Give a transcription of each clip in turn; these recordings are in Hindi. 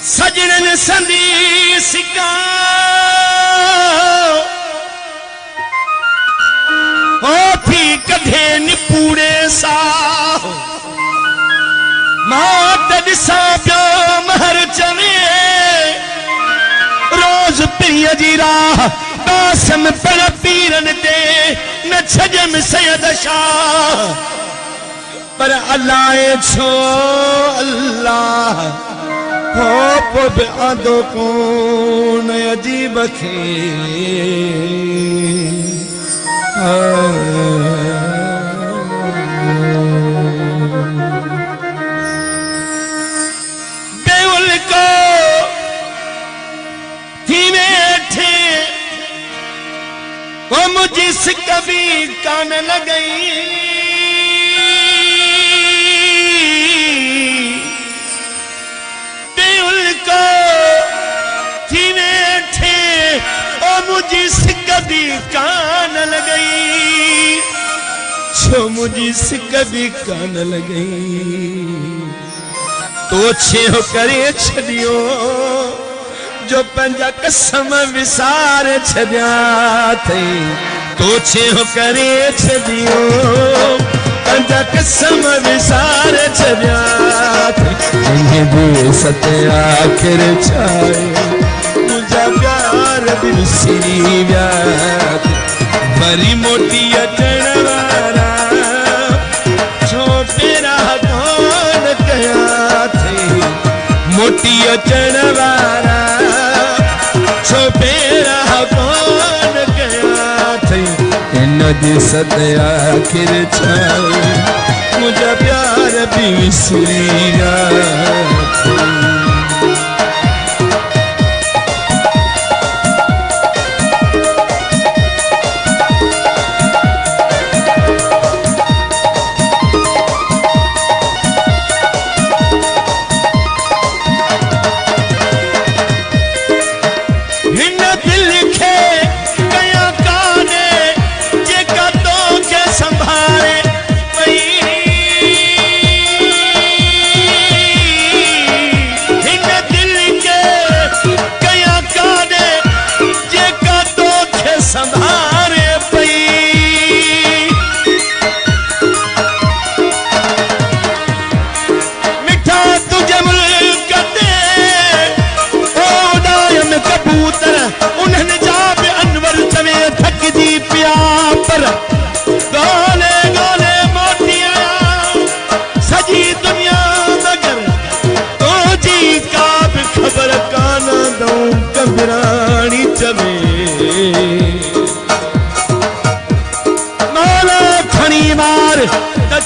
सजनन संदीसिका ओ थी कधे निपूड़े सा मात दिसा पियो महर चवे रोज प्रिय जी राह बासम पर पीरन दे न छजम सैयद शाह पर अल्लाह छो अल्लाह हो पुब आदो कौन अजीब खे बेउल को थी बैठे वो मुझिस कभी कान लगई मुझिस कभी कान लगई छो मुझिस कभी कान लगई तो छे हो करे छदियो जो पंजा कसम विसार छदिया थे तो छे हो करे छदियो पंजा कसम विसार छदिया थे ये भी सत्य आखिर छाए प्यार बिसरी व्यात बड़ी मोटी अचण वारा छोटेरा कौन कया थे मोटी अचण वारा छोटेरा कौन कया थे इन दिसत आखिर छाए मुझा प्यार बिसरी व्यात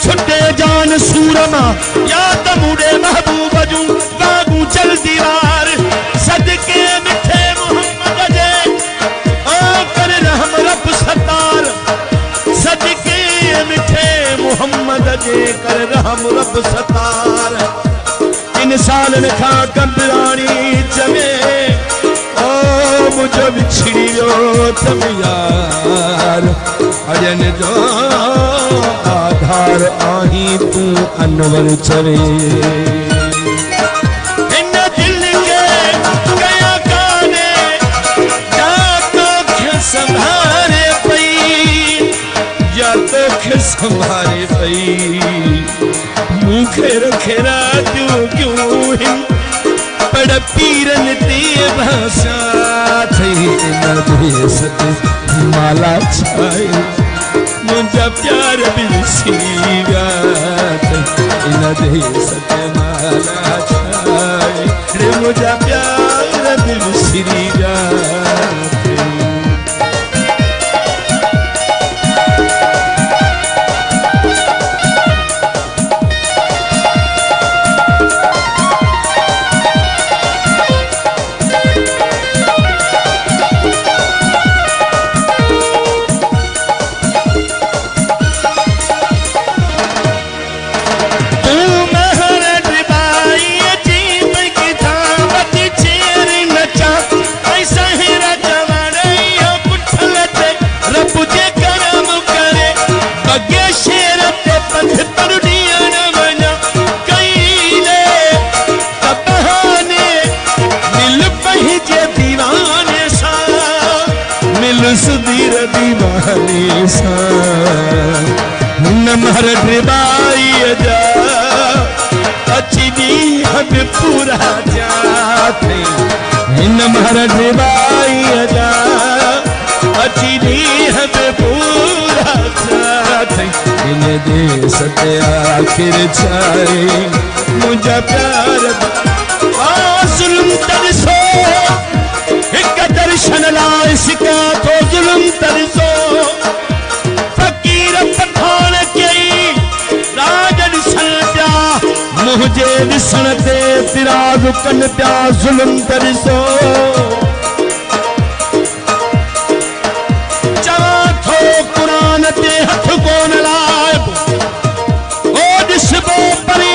छुट्टे जान सूरमा या तमुड़े महबूब जू बागू चल दीवार सदके मिठे मोहम्मद जे ओ कर रहम रब सतार सदके मिठे मोहम्मद जे कर रहम रब सतार इन सालन खा कंबरानी चवे ओ मुझे बिछड़ी वियो तम यार अजन जो आधार आही तू अनवर चवे इन दिल के गया काने या तो संभारे पई या तो संभारे पई मुखे रखे राजू क्यों हिं पड़ पीरन ते भाषा थई इन देश ते माला छाए मुझा प्यार बिसरी व्यात इन देश ते माला छाए रे मुझा प्यार बिसरी व्यात सां नमहर ड्रिबाई जा अची ॾींहं बि पूरा थिया नमहर ड्रिबाई जा अची ॾींहं बि पूरा थिया इन देश ते आख़िर छाए मुंहिंजा प्यार ज़ुल्म तॾिसो हिक दर्शन लाइ सिका थो ज़ुल्म तॾिसो फ़क़ीर पठान कई राज ॾिसण पिया मुंहिंजे ॾिसण ते तिराग कनि पिया ज़ुल्म तॾिसो चवां थो क़ुरान ते हथ कोन लाइबो ओ ॾिसबो परे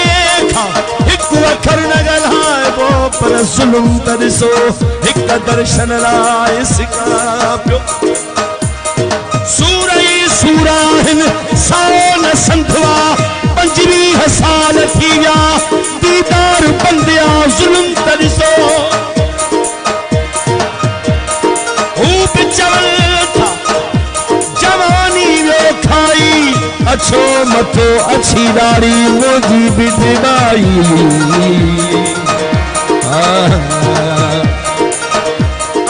खां हिकु अखर न ॻाल्हाइबो पर ज़ुल्म तॾिसो हिक दर्शन लाइ सिका पियो सूर ई सूर आहिनि साओ न संधवा 25 साल थी विया दीदार बंदिया ज़ुल्म तॾिसो हू बि चवनि था जवानी वियो खाई अछो मथो अछी दाढ़ी मुंहिंजी बि ड्रिबाई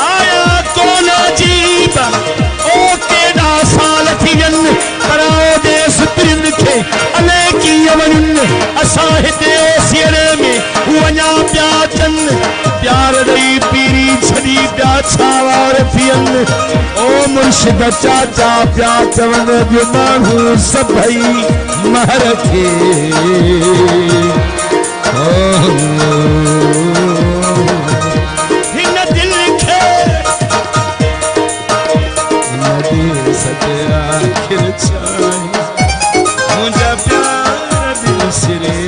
आया कोन अजीब ओ केॾा साल थी वियनि पर देश पिरियुनि खे अलाए कीअं वञनि असां हिते ओसीअरे में वञा पिया अचनि प्यार ॾेई पीरी छॾी पिया छावार थियनि ओ मुर्शिद चाचा पिया चवनि जो माण्हू सभई महर खे हिन दिल खे नदी सते आखिर छाई मुंहिंजा प्यार दिल सिरे